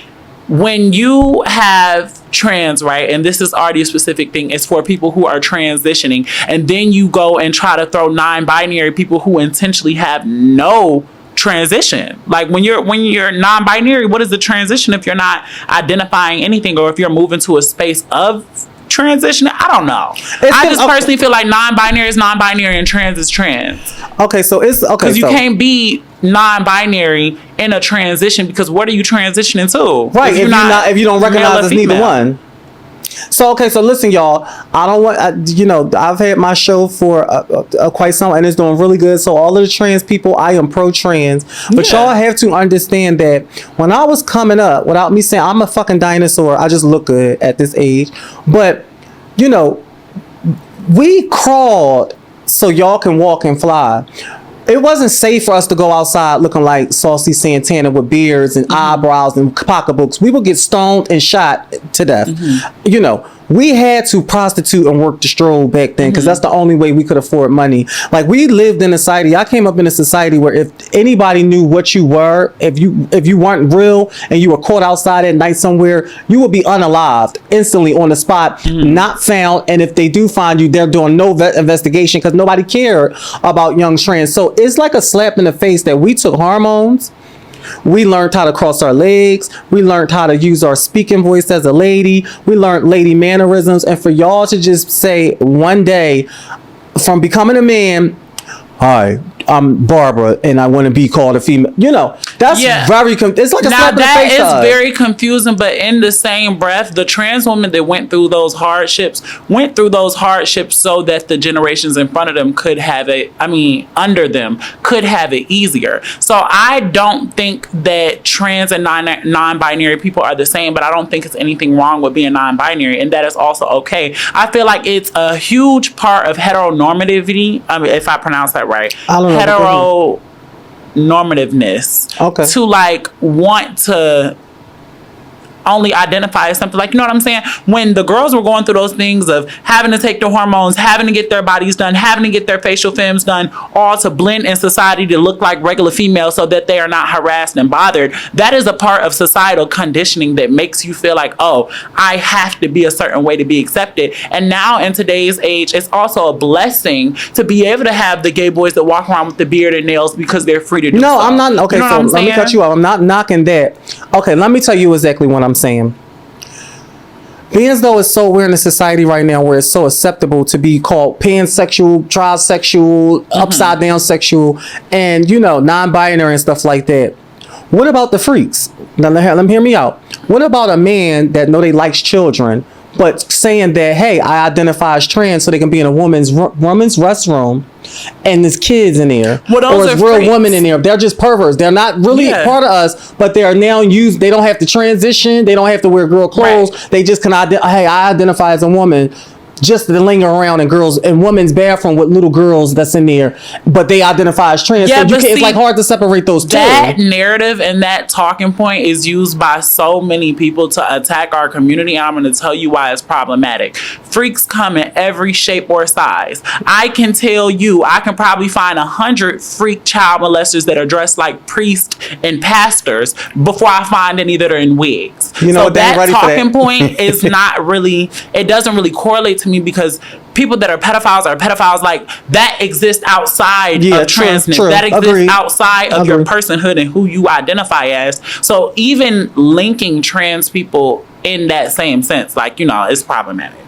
when you have trans, right, and this is already a specific thing, it's for people who are transitioning, and then you go and try to throw non-binary people who intentionally have no transition. Like, when you're non-binary, what is the transition if you're not identifying anything, or if you're moving to a space of transition? I don't know. I just personally feel like non-binary is non-binary and trans is trans. Okay, so it's okay, because you can't be non-binary in a transition, because what are you transitioning to? Right, if you don't recognize as neither one. So okay, so listen, y'all. I don't want I've had my show for quite some, and it's doing really good. So all of the trans people, I am pro-trans, but y'all have to understand that when I was coming up, without me saying I'm a fucking dinosaur, I just look good at this age, but we crawled so y'all can walk and fly. It wasn't safe for us to go outside looking like Saucy Santana with beards and eyebrows and pocketbooks. We would get stoned and shot to death. We had to prostitute and work the stroll back then, because that's the only way we could afford money. Like, we lived in a society. I came up in a society where if anybody knew what you were, if you weren't real and you were caught outside at night somewhere, you would be unalived instantly on the spot, not found. And if they do find you, they're doing no investigation, because nobody cared about young trans. So it's like a slap in the face that we took hormones. We learned how to cross our legs. We learned how to use our speaking voice as a lady. We learned lady mannerisms. And for y'all to just say one day, from becoming a man, hi, I'm Barbara and I want to be called a female. That's very, it's like a slap in the face. That is very confusing, but in the same breath, the trans woman that went through those hardships so that the generations in front of them could have under them could have it easier. So I don't think that trans and non-binary people are the same, but I don't think it's anything wrong with being non-binary, and that is also okay. I feel like it's a huge part of heteronormativity, if I pronounce that right. Heteronormativeness to like want to only identify as something, like, you know what I'm saying? When the girls were going through those things of having to take their hormones, having to get their bodies done, having to get their facial films done, all to blend in society to look like regular females so that they are not harassed and bothered, that is a part of societal conditioning that makes you feel like, oh, I have to be a certain way to be accepted. And now in today's age, it's also a blessing to be able to have the gay boys that walk around with the beard and nails because they're free to do so. No, I'm not. Okay, so let me cut you off. I'm not knocking that. Okay, let me tell you exactly what I'm saying. Being as though we're in a society right now where it's so acceptable to be called pansexual, trisexual, upside down sexual, and non-binary and stuff like that. What about the freaks? Now let me hear me out. What about a man that know they likes children, but saying that, hey, I identify as trans so they can be in a woman's restroom and there's kids in there, or there's real freaks. Women in there. They're just perverts. They're not really part of us, but they are now used. They don't have to transition. They don't have to wear girl clothes. Right. They just can hey, I identify as a woman, just to linger around in women's bathroom with little girls that's in there, but they identify as trans. Yeah, so it's like hard to separate those two. That narrative and that talking point is used by so many people to attack our community. And I'm going to tell you why it's problematic. Freaks come in every shape or size. I can tell you, I can probably find 100 freak child molesters that are dressed like priests and pastors before I find any that are in wigs. So that talking point is not really, it doesn't really correlate to me, because people that are pedophiles like that exist outside of transness. That exists outside of your personhood and who you identify as. So even linking trans people in that same sense, like, it's problematic.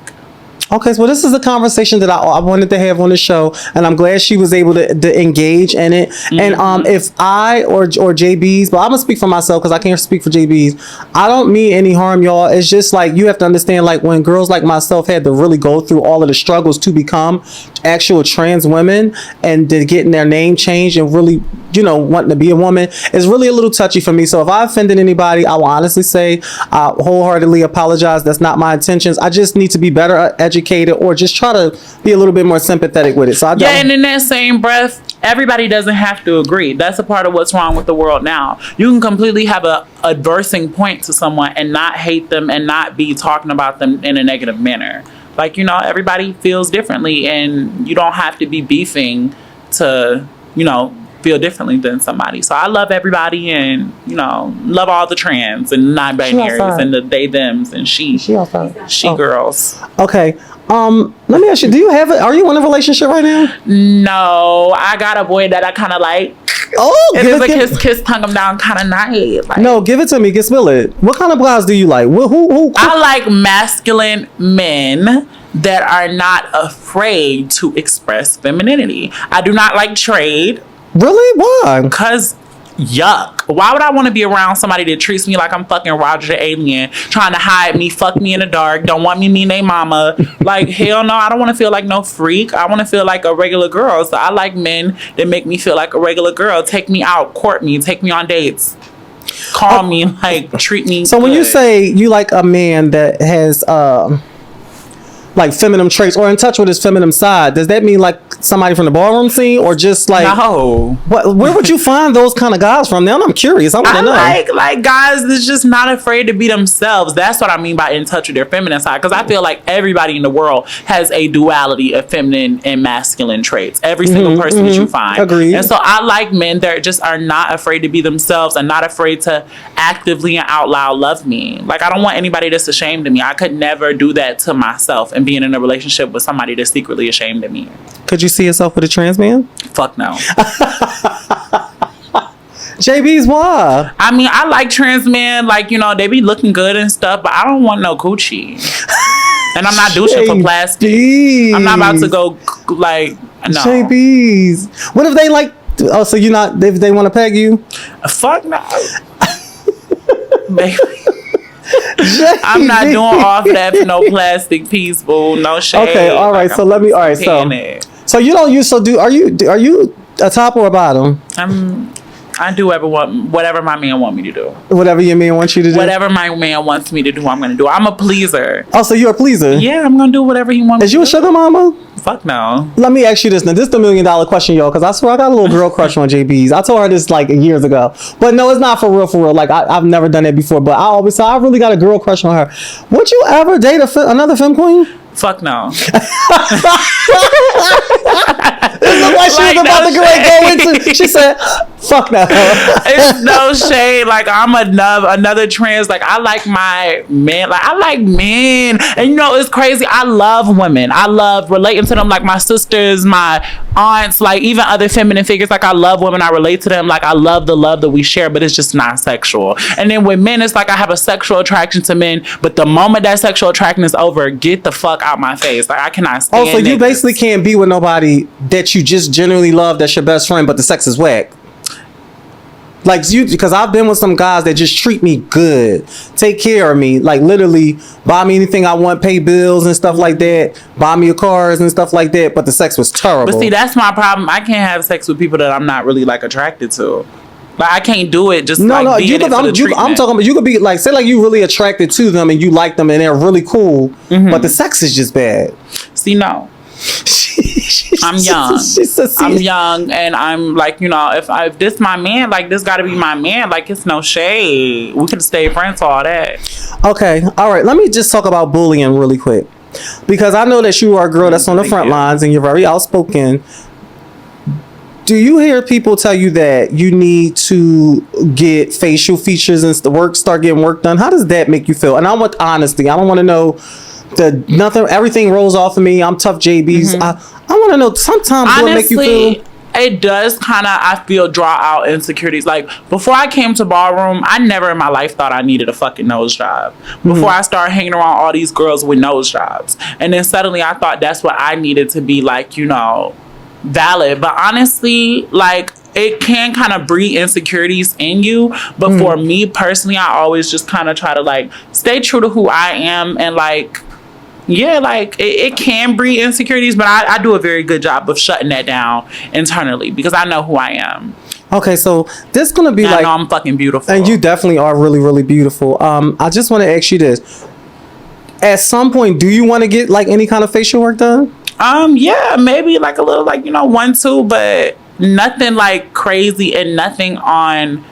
Okay, so this is a conversation that I wanted to have on the show, and I'm glad she was able to engage in it. Mm-hmm. And if I or JAYBIEZ, but I'm gonna speak for myself because I can't speak for JAYBIEZ. I don't mean any harm, y'all. It's just like you have to understand, like when girls like myself had to really go through all of the struggles to become actual trans women and to getting their name changed and really, you know, wanting to be a woman is really a little touchy for me. So if I offended anybody, I will honestly say I wholeheartedly apologize. That's not my intentions. I just need to be better educated or just try to be a little bit more sympathetic with it. So and in that same breath, everybody doesn't have to agree. That's a part of what's wrong with the world now. You can completely have a adversing point to someone and not hate them and not be talking about them in a negative manner. Like, you know, everybody feels differently and you don't have to be beefing to, you know, feel differently than somebody. So I love everybody and, you know, love all the trans and non-binaries and the they, thems and she girls. Okay. Let me ask you, are you in a relationship right now? No, I got a boy that I kind of like. Oh, it's kiss tongue him down kind of nice. Like, no, give it to me. Spill it. What kind of guys do you like? Who? I like masculine men that are not afraid to express femininity. I do not like trade. Really? Why? Because yuck. Why would I want to be around somebody that treats me like I'm fucking Roger the Alien, trying to hide me, fuck me in the dark, don't want me meet they mama? Like, hell no, I don't want to feel like no freak. I want to feel like a regular girl. So I like men that make me feel like a regular girl. Take me out, court me, take me on dates, call me, like, treat me So good. When you say you like a man that has like feminine traits or in touch with his feminine side, does that mean like somebody from the ballroom scene or just like no? Where would you find those kind of guys from? Now I'm curious. I want to know. Like guys that's just not afraid to be themselves. That's what I mean by in touch with their feminine side. Because I feel like everybody in the world has a duality of feminine and masculine traits. Every single person that you find. Agreed. And so I like men that just are not afraid to be themselves and not afraid to actively and out loud love me. Like, I don't want anybody that's ashamed of me. I could never do that to myself and being in a relationship with somebody that's secretly ashamed of me. Could you see yourself with a trans man? Fuck no. JAYBIEZ, why? I mean, I like trans men, like, you know, they be looking good and stuff, but I don't want no coochie. And I'm not douching for plastic. I'm not about to go, like, no. JAYBIEZ. What if they like, oh, so you're not, if they want to peg you? Fuck no. Baby. I'm not doing all that for no plastic piece, boo. No shade. Okay, all right. Like, So let me. All right. So you don't use. So are you a top or a bottom? I do whatever my man want me to do. Whatever your man wants you to do. Whatever my man wants me to do, I'm gonna do. I'm a pleaser. Oh, so you're a pleaser? Yeah, I'm gonna do whatever he wants. Is you a sugar mama? Fuck no. Let me ask you this now. This is the $1 million question, y'all, because I swear I got a little girl crush on JAYBIEZ. I told her this like years ago. But no, it's not for real. Like, I've never done that before. But I always say I really got a girl crush on her. Would you ever date another femme queen? Fuck no. This looked like she was about to go into. She said, "Fuck no." It's no shade. Like, I'm another trans. Like, I like my men. Like, I like men. And you know, it's crazy. I love women. I love relating to them. Like my sisters, my aunts, like even other feminine figures. Like, I love women. I relate to them. Like, I love the love that we share, but it's just not sexual. And then with men, it's like I have a sexual attraction to men, but the moment that sexual attraction is over, get the fuck out my face. Like, I cannot stand. Oh, so you basically can't be with nobody that you just genuinely love, that's your best friend, but the sex is whack. Like, because I've been with some guys that just treat me good, take care of me, like literally buy me anything I want, pay bills and stuff like that, buy me cars and stuff like that, but the sex was terrible. But see, that's my problem. I can't have sex with people that I'm not really like attracted to. Like, I can't do it just I'm talking about, you could be like, say like you really attracted to them and you like them and they're really cool, but the sex is just bad. See, no. I'm young. I'm young, and I'm like, you know, if this my man, like, this got to be my man. Like, it's no shade. We could stay friends, all that. Okay, all right. Let me just talk about bullying really quick, because I know that you are a girl that's on the front lines and you're very outspoken. Do you hear people tell you that you need to get facial features and start getting work done? How does that make you feel? And I want honesty. I don't want to know everything rolls off of me. I'm tough JAYBIEZ. I want to know sometimes what make you feel. it does kind of, I feel, draw out insecurities. Like, before I came to Ballroom, I never in my life thought I needed a fucking nose job. Before I started hanging around all these girls with nose jobs. And then suddenly I thought that's what I needed to be, like, you know, valid. But honestly, like, it can kind of breed insecurities in you. But for me personally, I always just kind of try to, like, stay true to who I am. And, like, yeah, like, it can breed insecurities, but I do a very good job of shutting that down internally because I know who I am. Okay, so this is gonna be And like, I know I'm fucking beautiful. and you definitely are really, really beautiful. I just want to ask you this: at some point, do you want to get like any kind of facial work done? Yeah, maybe like a little, like, you know, 1-2, but nothing like crazy and nothing on.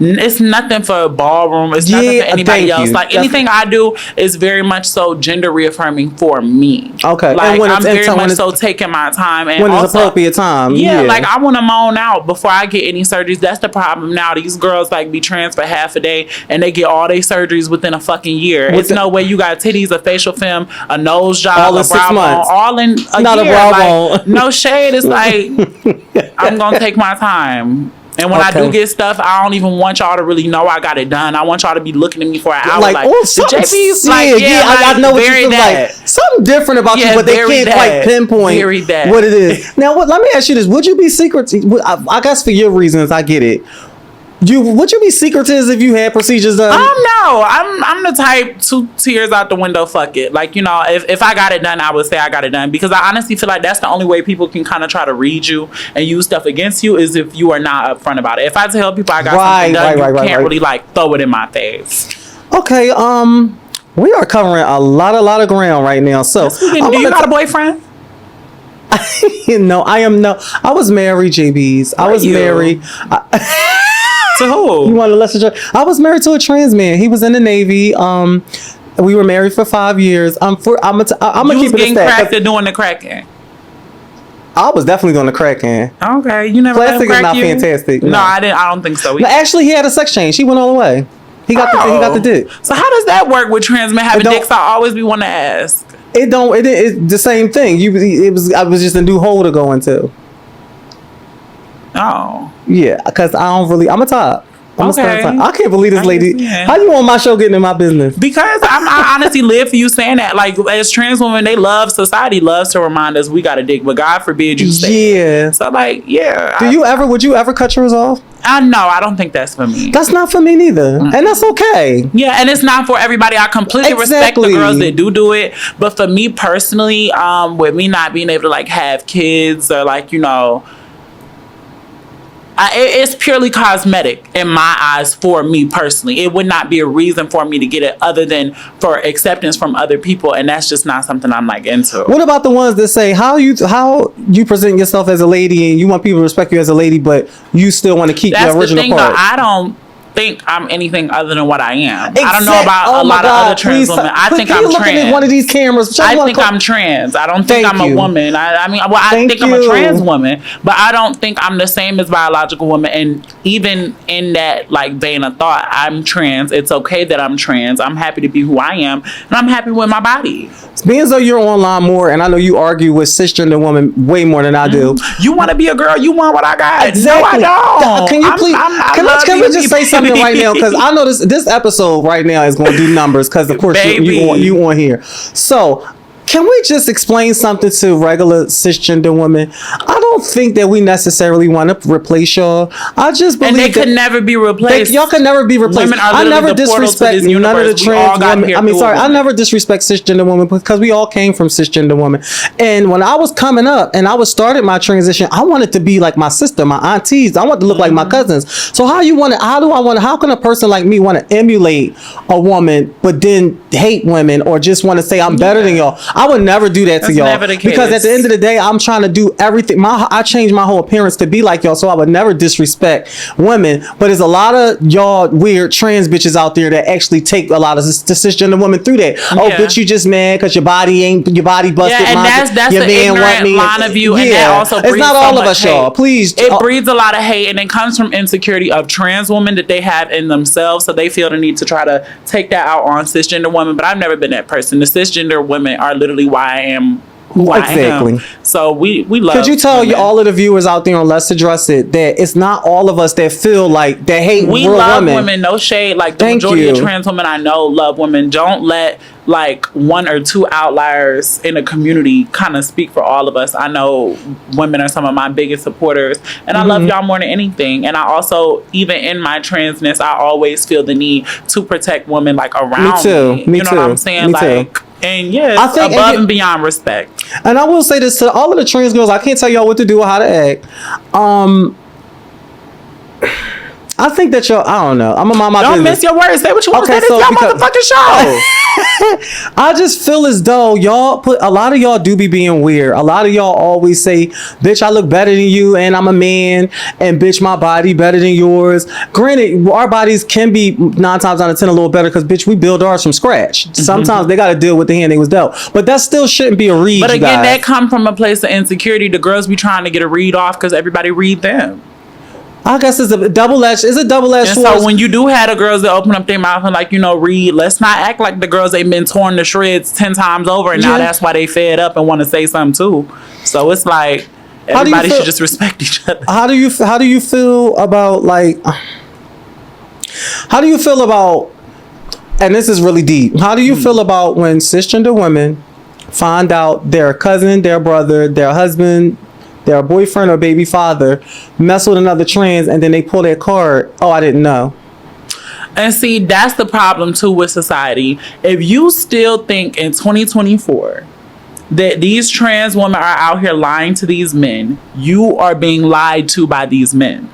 It's nothing for Ballroom. It's nothing for anybody else. Like, anything I do is very much so gender reaffirming for me. Okay. Like, and when I'm very much so taking my time. And when also, it's appropriate time. yeah, like, I want to moan out before I get any surgeries. That's the problem now. These girls, like, be trans for half a day and they get all their surgeries within a fucking year. It's no way you got titties, a facial film, a nose job, all a in 6 brow months. bone, all in a Not year. a brow Like, bone. no shade. It's like, I'm going to take my time. And when I do get stuff, I don't even want y'all to really know I got it done. I want y'all to be looking at me for an hour. Like, oh, something, JAYBIEZ, like, I know what you feel that. like. Something different about you, but they can't quite pinpoint what it is. Now, let me ask you this: would you be secretive? I guess for your reasons, I get it. Would you be secretive if you had procedures done? No, I'm the type 2 tears out the window, fuck it. Like, you know, if I got it done, I would say I got it done, because I honestly feel like that's the only way people can kind of try to read you and use stuff against you is if you are not upfront about it. If I tell people I got something done, you can't really like throw it in my face. Okay, we are covering a lot of ground right now. So, do you got a boyfriend? No, I was married, JAYBIEZ. I was married. To who? You want to listen? I was married to a trans man. He was in the Navy. We were married for 5 years. I'm gonna keep it a stat. Cracked or doing the cracking? I was definitely going to crack in. Okay, you never. Plastic is not fantastic. No, I didn't. I don't think so. No, actually, he had a sex change. He went all the way. He got the dick. So how does that work with trans men having dicks? I always be one to ask. It's the same thing. I was just a new hole to go into. Oh. Yeah, because I'm a top. Okay. I can't believe this lady. How you on my show getting in my business? Because I honestly live for you saying that. Like, as trans women, society loves to remind us we got a dick, but God forbid you say. Yeah. So, like, yeah. Would you ever cut yours off? No, I don't think that's for me. That's not for me neither. Mm-hmm. And that's okay. Yeah, and it's not for everybody. I completely respect the girls that do it. But for me personally, with me not being able to, like, have kids or, like, you know, it's purely cosmetic in my eyes for me personally. It would not be a reason for me to get it other than for acceptance from other people, and that's just not something I'm like into. What about the ones that say how you present yourself as a lady and you want people to respect you as a lady, but you still want to keep your original part? I don't think I'm anything other than what I am. I don't know about a lot of other trans women. I think I'm trans. At one of these cameras. I think I'm trans. I don't think I'm a woman. I think I'm a trans woman, but I don't think I'm the same as biological woman. And even in that like vein of thought, I'm trans. It's okay that I'm trans. I'm happy to be who I am, and I'm happy with my body. Being as though you're online more, and I know you argue with cisgender women way more than I do. You want to be a girl? You want what I got? Exactly. No, I don't. Can you please? Can we just say something right now? Because I know this episode right now is going to do numbers. Because of course you on here. So can we just explain something to regular cisgender women? I don't think that we necessarily want to replace y'all. I just believe they could never be replaced. Y'all could never be replaced. I never disrespect none of the trans women. I never disrespect cisgender women because we all came from cisgender women. And when I was coming up and I started my transition, I wanted to be like my sister, my aunties. I wanted to look like my cousins. So how can a person like me want to emulate a woman but then hate women or just want to say I'm better than y'all? I would never do that to y'all because at the end of the day, I'm trying to do everything. I changed my whole appearance to be like y'all, so I would never disrespect women. But there's a lot of y'all weird trans bitches out there that actually take a lot of cisgender women through that. Oh, bitch, you just mad because your body busted. Yeah, and that's your an man ignorant line of view, and that also breeds it's not all of us, y'all. Please, it breeds a lot of hate, and it comes from insecurity of trans women that they have in themselves, so they feel the need to try to take that out on cisgender women. But I've never been that person. The cisgender women are literally why I am who Exactly. I am. So we love. Could you tell women. all of the viewers out there on Let's Address It that it's not all of us that feel like that hate We real love women. women, no shade. Like the Thank majority of you. trans women I know love women. Don't let like one or two outliers in a community kind of speak for all of us. I know women are some of my biggest supporters, and I love y'all more than anything. And I also, even in my transness, I always feel the need to protect women like around Me too. me. Me You know too. what I'm saying? Me Like, too. and yes, I think- above and beyond respect. And I will say this to all of the trans girls. I can't tell y'all what to do or how to act. I think that y'all, I don't know. I'm a mind my Don't business. miss your words. Say what you want to Okay, say. This so y'all because- motherfucking show. I just feel as though a lot of y'all do be being weird. A lot of y'all always say, bitch, I look better than you and I'm a man, and bitch, my body better than yours. Granted, our bodies can be 9 times out of 10 a little better because, bitch, we build ours from scratch. Sometimes they got to deal with the hand they was dealt. But that still shouldn't be a read, But you again, guys. that come from a place of insecurity. The girls be trying to get a read off because everybody read them. I guess it's a double-edged And sword. so when you do have the girls that open up their mouth and like, read, let's not act like the girls they've been torn to shreds 10 times over and now Yeah. that's why they fed up and want to say something too. So it's like do you everybody feel- should just respect each other. How do you feel about and this is really deep, how do you feel about when cisgender women find out their cousin, their brother, their husband, their boyfriend or baby father mess with another trans and then they pull their card, oh, I didn't know? And see, that's the problem too with society. If you still think in 2024 that these trans women are out here lying to these men, you are being lied to by these men.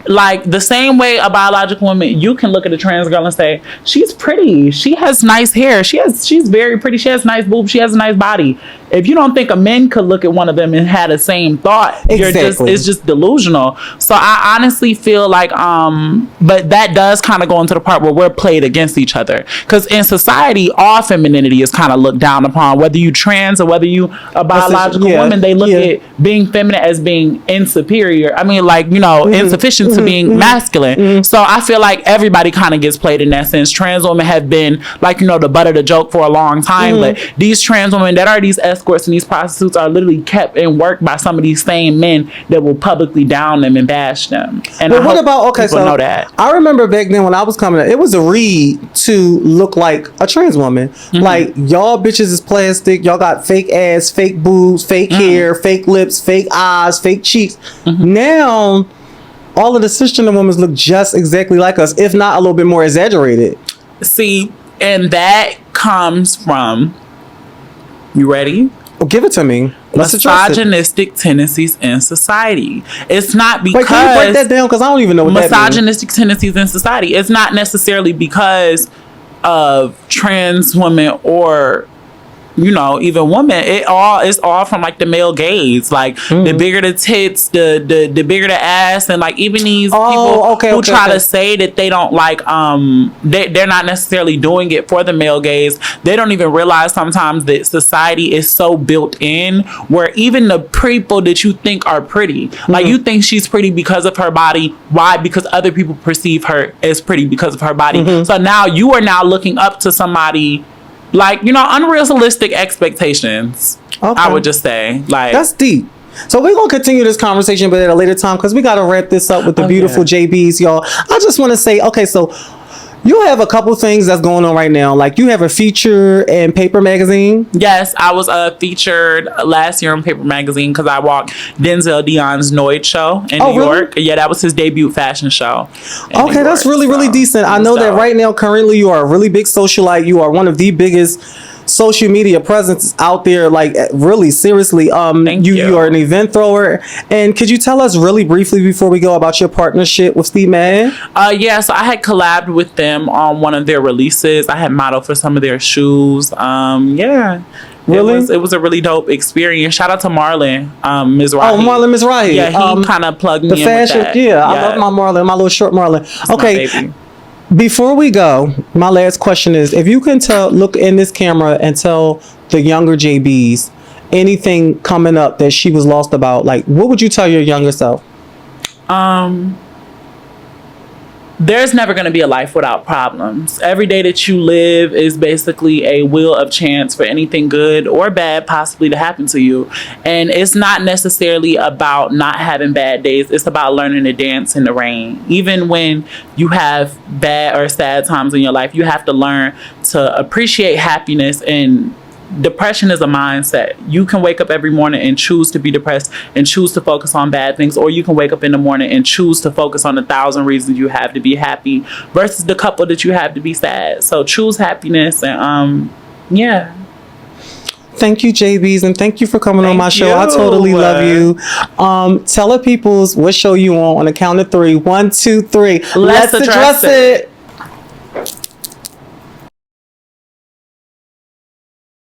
Like the same way a biological woman, you can look at a trans girl and say, she's pretty, she has nice hair, she's very pretty, she has nice boobs, she has a nice body. If you don't think a man could look at one of them and had the same thought, Exactly. it's just delusional. So I honestly feel like, but that does kind of go into the part where we're played against each other. Because in society, all femininity is kind of looked down upon. Whether you trans or whether you a biological yeah, woman, they look yeah. at being feminine as being insuperior. I mean, like, insufficient to being masculine. So I feel like everybody kind of gets played in that sense. Trans women have been like, the butt of the joke for a long time. But these trans women that are these escorts and these prostitutes are literally kept in work by some of these same men that will publicly down them and bash them. And But I what hope about, okay, people so know that. I remember back then when I was coming up, it was a read to look like a trans woman. Like, y'all bitches is plastic, y'all got fake ass, fake boobs, fake hair, fake lips, fake eyes, fake cheeks. Now all of the cisgender women look just exactly like us, if not a little bit more exaggerated. See, and that comes from, you ready? Well, give it to me. Let's address it. Misogynistic tendencies in society. It's not because Wait, can you break that down? Because I don't even know what that means. misogynistic tendencies in society. It's not necessarily because of trans women or even women. It's all from like the male gaze. Like the bigger the tits, the bigger the ass, and like even these people who try to say that they don't like they're not necessarily doing it for the male gaze. They don't even realize sometimes that society is so built in where even the people that you think are pretty, like you think she's pretty because of her body. Why? Because other people perceive her as pretty because of her body. So now you are now looking up to somebody. Like, unrealistic expectations. Okay. I would just say, like, That's deep. So we're going to continue this conversation, but at a later time, because we got to wrap this up with the beautiful JAYBIEZ, y'all. I just want to say, okay, so you have a couple things that's going on right now. Like, you have a feature in Paper Magazine. yes, I was featured last year in Paper Magazine because I walked Denzel Dion's Noid show in New York. Yeah, that was his debut fashion show. Okay, that's really, really decent. I know that right now, currently, you are a really big socialite. You are one of the biggest social media presence out there, like really seriously. Thank you. You are an event thrower. And could you tell us really briefly before we go about your partnership with Steve Madden? Yeah, so I had collabed with them on one of their releases. I had modeled for some of their shoes. Yeah. Really? It was a really dope experience. Shout out to Marlon, Ms. Rahi. Oh, Marlon Mizrahi. Yeah, he kind of plugged me the in fashion. with that. Yeah, I love my Marlon, my little short Marlon. That's my Okay. baby. Before we go, my last question is, if you can look in this camera and tell the younger JAYBIEZ anything coming up that she was lost about, like, what would you tell your younger self? there's never going to be a life without problems. Every day that you live is basically a wheel of chance for anything good or bad possibly to happen to you. And it's not necessarily about not having bad days. It's about learning to dance in the rain. Even when you have bad or sad times in your life, you have to learn to appreciate happiness. And depression is a mindset. You can wake up every morning and choose to be depressed and choose to focus on bad things, or you can wake up in the morning and choose to focus on 1,000 reasons you have to be happy versus the couple that you have to be sad. So choose happiness. And yeah. Thank you, JAYBIEZ, and thank you for coming on my show. I totally love you. Tell the peoples what show you on the count of 3. 1, 2, 3. Let's address it.